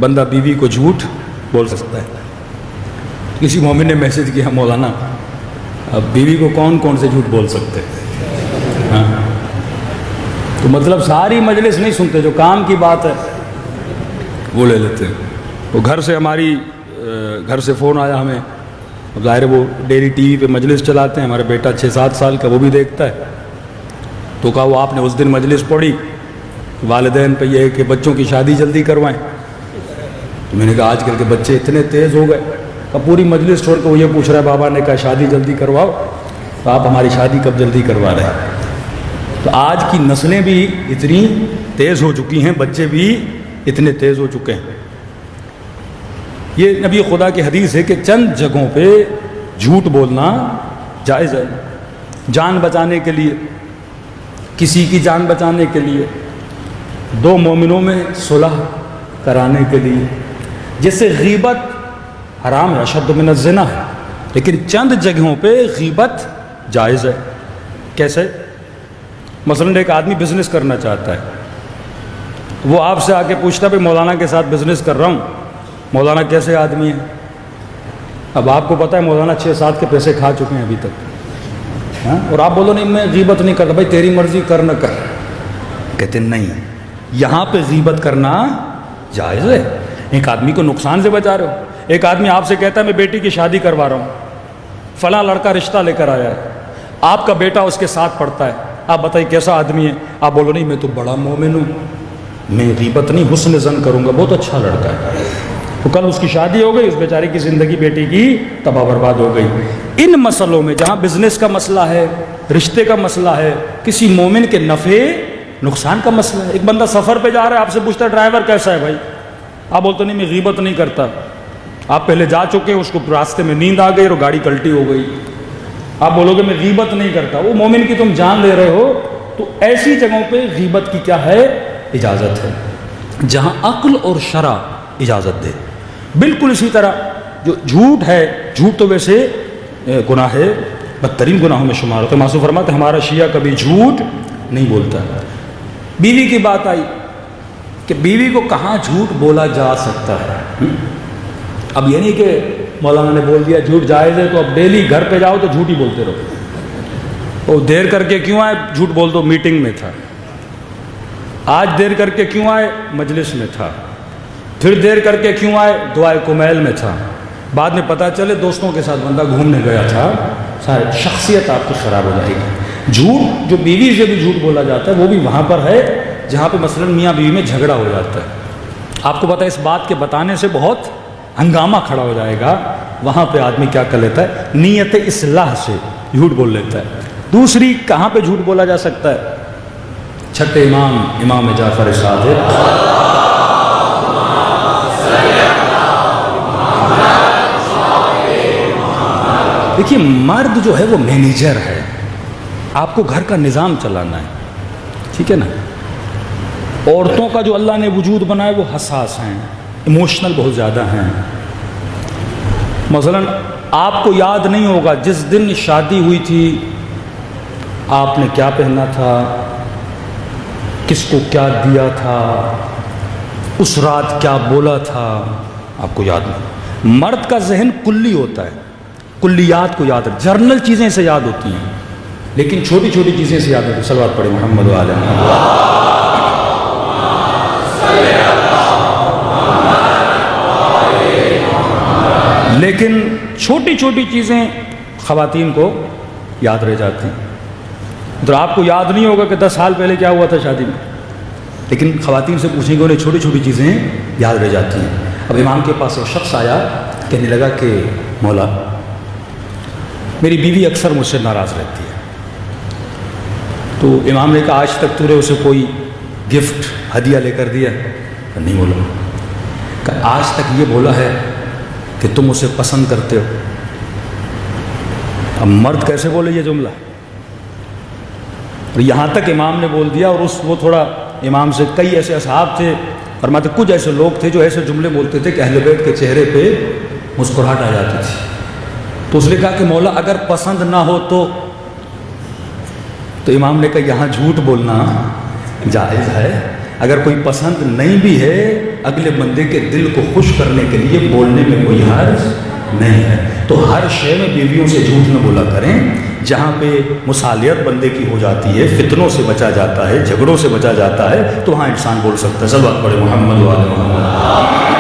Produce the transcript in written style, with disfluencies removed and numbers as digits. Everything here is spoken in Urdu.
بندہ بیوی کو جھوٹ بول سکتا ہے. کسی مومن نے میسج کیا مولانا اب بیوی کو کون کون سے جھوٹ بول سکتے ہیں؟ ہاں تو مطلب ساری مجلس نہیں سنتے، جو کام کی بات ہے وہ لے لیتے ہیں. وہ گھر سے فون آیا ہمیں، اب ظاہر ہے وہ ڈیلی ٹی وی پہ مجلس چلاتے ہیں، ہمارا بیٹا 6-7 سال کا وہ بھی دیکھتا ہے. تو کہا وہ آپ نے اس دن مجلس پڑھی والدین پہ یہ ہے کہ بچوں کی شادی جلدی کروائیں. تو میں نے کہا آج کل کے بچے اتنے تیز ہو گئے کہ پوری مجلس چھوڑ کے وہ یہ پوچھ رہا ہے بابا نے کہا شادی جلدی کرواؤ، تو آپ ہماری شادی کب جلدی کروا رہے ہیں؟ تو آج کی نسلیں بھی اتنی تیز ہو چکی ہیں، بچے بھی اتنے تیز ہو چکے ہیں. یہ نبی خدا کی حدیث ہے کہ چند جگہوں پہ جھوٹ بولنا جائز ہے. جان بچانے کے لیے، کسی کی جان بچانے کے لیے، دو مومنوں میں صلح کرانے کے لیے. جیسے غیبت حرام ہے، اشد من الزنا ہے، لیکن چند جگہوں پہ غیبت جائز ہے. کیسے؟ مثلاً ایک آدمی بزنس کرنا چاہتا ہے، وہ آپ سے آ کے پوچھتا ہے بھائی مولانا کے ساتھ بزنس کر رہا ہوں، مولانا کیسے آدمی ہے؟ اب آپ کو پتہ ہے مولانا 6-7 کے پیسے کھا چکے ہیں ابھی تک، اور آپ بولو نہیں میں غیبت نہیں کرتا. بھائی تیری مرضی کر نہ کر. کہتے نہیں، یہاں پہ غیبت کرنا جائز ہے. ایک آدمی کو نقصان سے بچا رہے ہو. ایک آدمی آپ سے کہتا ہے میں بیٹی کی شادی کروا رہا ہوں، فلاں لڑکا رشتہ لے کر آیا ہے، آپ کا بیٹا اس کے ساتھ پڑھتا ہے، آپ بتائیے کیسا آدمی ہے؟ آپ بولو نہیں میں تو بڑا مومن ہوں، میں غیبت نہیں حسن ظن کروں گا، بہت اچھا لڑکا ہے. تو کل اس کی شادی ہو گئی، اس بیچارے کی زندگی بیٹی کی تباہ برباد ہو گئی. ان مسئلوں میں جہاں بزنس کا مسئلہ ہے، رشتے کا مسئلہ ہے، کسی مومن کے نفع نقصان کا مسئلہ ہے. ایک بندہ سفر پہ جا رہا ہے، آپ سے پوچھتا ہے ڈرائیور کیسا ہے بھائی؟ آپ بولتے نہیں میں غیبت نہیں کرتا. آپ پہلے جا چکے، اس کو راستے میں نیند آ گئی اور گاڑی کلٹی ہو گئی. آپ بولو گے میں غیبت نہیں کرتا. وہ مومن کی تم جان لے رہے ہو. تو ایسی جگہوں پہ غیبت کی کیا ہے؟ اجازت ہے، جہاں عقل اور شرع اجازت دے. بالکل اسی طرح جو جھوٹ ہے، جھوٹ تو ویسے گناہ ہے، بدترین گناہوں میں شمار ہوتا ہے. معصوم فرماتے ہمارا شیعہ کبھی جھوٹ نہیں بولتا. بیوی کی بات آئی کہ بیوی کو کہاں جھوٹ بولا جا سکتا ہے. اب یہ نہیں کہ مولانا نے بول دیا جھوٹ جائز ہے تو اب ڈیلی گھر پہ جاؤ تو جھوٹ ہی بولتے رہو. وہ دیر کر کے کیوں آئے؟ جھوٹ بول دو میٹنگ میں تھا. آج دیر کر کے کیوں آئے؟ مجلس میں تھا. پھر دیر کر کے کیوں آئے؟ دعائے کمیل میں تھا. بعد میں پتہ چلے دوستوں کے ساتھ بندہ گھومنے گیا تھا. سارے شخصیت آپ کی خراب ہو جائے گی. جھوٹ جو بیوی سے بھی جھوٹ بولا جاتا ہے وہ بھی وہاں پر ہے جہاں پہ مثلاً میاں بیوی میں جھگڑا ہو جاتا ہے. آپ کو پتہ ہے اس بات کے بتانے سے بہت ہنگامہ کھڑا ہو جائے گا. وہاں پہ آدمی کیا کر لیتا ہے؟ نیت اصلاح سے جھوٹ بول لیتا ہے. دوسری کہاں پہ جھوٹ بولا جا سکتا ہے؟ چھٹے امام امام جعفر صادق دیکھیے مرد جو ہے وہ مینیجر ہے، آپ کو گھر کا نظام چلانا ہے، ٹھیک ہے نا. عورتوں کا جو اللہ نے وجود بنایا وہ حساس ہیں، ایموشنل بہت زیادہ ہیں. مثلا آپ کو یاد نہیں ہوگا جس دن شادی ہوئی تھی آپ نے کیا پہنا تھا، کس کو کیا دیا تھا، اس رات کیا بولا تھا، آپ کو یاد نہیں. مرد کا ذہن کلی ہوتا ہے، کلیات کو یاد ہے، جرنل چیزیں سے یاد ہوتی ہیں لیکن چھوٹی چھوٹی چیزیں سے یاد ہوتی ہیں. صلوات پڑھیں محمد و آل محمد. لیکن چھوٹی چھوٹی چیزیں خواتین کو یاد رہ جاتی ہیں. تو آپ کو یاد نہیں ہوگا کہ 10 سال پہلے کیا ہوا تھا شادی میں، لیکن خواتین سے پوچھیں گے انہیں چھوٹی چھوٹی چیزیں یاد رہ جاتی ہیں. اب امام کے پاس ایک شخص آیا، کہنے لگا کہ مولا میری بیوی اکثر مجھ سے ناراض رہتی ہے. تو امام نے کہا آج تک تو نے اسے کوئی گفٹ ہدیہ لے کر دیا؟ نہیں بولا. کہ آج تک یہ بولا ہے کہ تم اسے پسند کرتے ہو؟ اب مرد کیسے بولے یہ جملہ؟ اور یہاں تک امام نے بول دیا. اور وہ تھوڑا امام سے کئی ایسے اصحاب تھے، فرماتے کچھ ایسے لوگ تھے جو ایسے جملے بولتے تھے کہ اہل بیت کے چہرے پہ مسکراہٹ آ جاتی تھی. تو اس نے کہا کہ مولا اگر پسند نہ ہو تو امام نے کہا یہاں جھوٹ بولنا جائز ہے. اگر کوئی پسند نہیں بھی ہے اگلے بندے کے دل کو خوش کرنے کے لیے بولنے میں کوئی حرج نہیں ہے۔ تو ہر شے میں بیویوں سے جھوٹ نہ بولا کریں۔ جہاں پہ مصالحت بندے کی ہو جاتی ہے، فتنوں سے بچا جاتا ہے، جھگڑوں سے بچا جاتا ہے، تو وہاں انسان بول سکتا ہے۔ صلوات پڑھے محمد و آل محمد۔